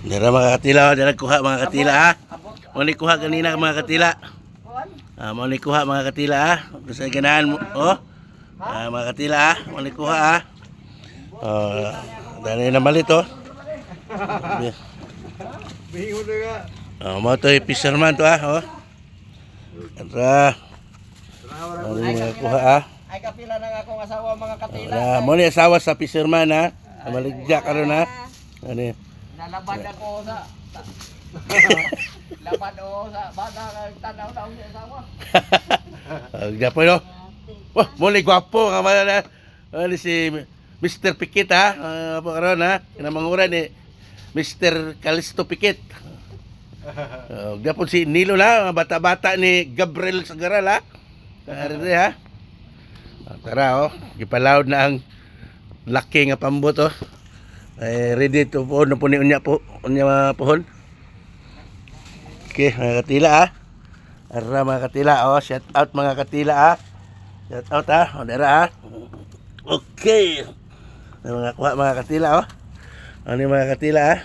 Dara mga katila, dara kuha mga katila ha. Mo ni kuha kanina mga katila. Mo ni kuha mga katila ha. Sa ganahan mo, oh. Mga katila ha, mo ni kuha ha. Dali na malit oh. Mo to fisherman to ha, oh. Tara. Mo ni mga kuha ha. Ay kapila na akong asawa mga katila. Mo ni asawa sa fisherman ha. Maligya karon ha. Ani. Nalabad ako sa labad o sa bata tanaw daw sa asawa. Gapo no. Wah, muli gwapo nga man na si Mr. Pikit ha. Apo karon ha. Kinamangura ni Mr. Calisto Pikit. Gapo si Nilo na, bata-bata ni Gabriel Sagaral ha. Ari ha. Tara oh, gipalawd na ang laki nga pambot oh. Ready to po no puni unya pohon. Okay, mga katila ah. Ara mga katila oh, shout out mga katila ah. Shout out ah, dera ah. Okay. Mga kuha mga katila oh. Ano mga katila ah.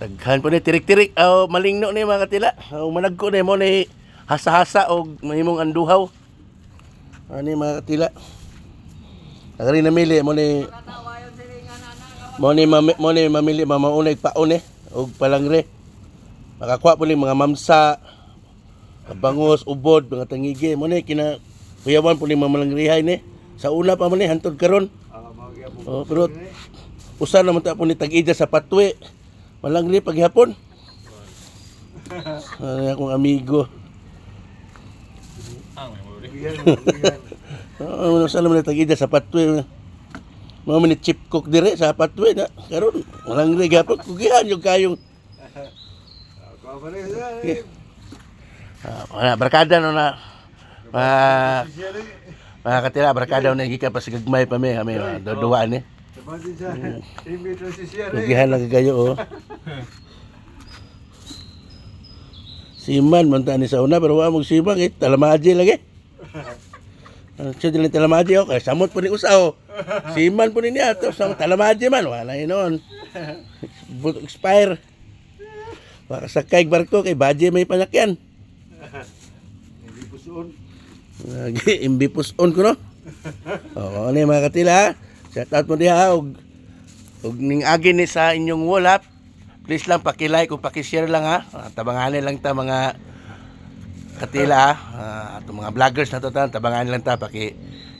Daghan po ni tirik-tirik oh, malingno ni mga katila. Oh, managko ni mo ni hasa-hasa og mahimong anduhaw. Ano mga katila. Agari namili mo ni mamili mamaunay paon og palangre. Makakuha po ni mga mamsa, bangus, ubod, mga tangigi. Mo ni kina kuyawan po ni mamalangrihay ni. Sa una pa man ni hantod karon. Pero usa naman ta po ni tag-ida sa patwe. Malangri paghapon. Ano akong amigo. Usa naman tag-ida sa patwe. Mga minit chip cook dire sa patwe na karon walang rigapot kugihan yung kayong barkada no na mga katila barkada na gikan pa sa gagmay pa mi kami duduan ni kugihan lang kayo oh. Siman man ta ni sa una pero wa mo siman talamaji lagi. Siya din talamaji oh, kaya samot po ni usaw. Siman po niya to sa talamaji man wala inon. But expire. Baka sakay barko kay baje may panakyan. Imbi puson. Imbi puson ko no. Oh, ano mga katila. Shout out mo diha og ning agi ni sa inyong wall ha. Please lang paki-like ug paki-share lang ha. Tabanganin lang ta mga katila ato mga vloggers na to tabangan lang ta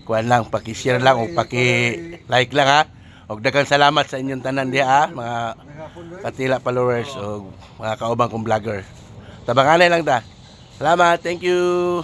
kuan lang paki-share lang o paki-like lang ha. Og daghang salamat sa inyong tanan diha mga katila followers o mga kaubang kong vlogger. Tabangan lang ta. Salamat, thank you.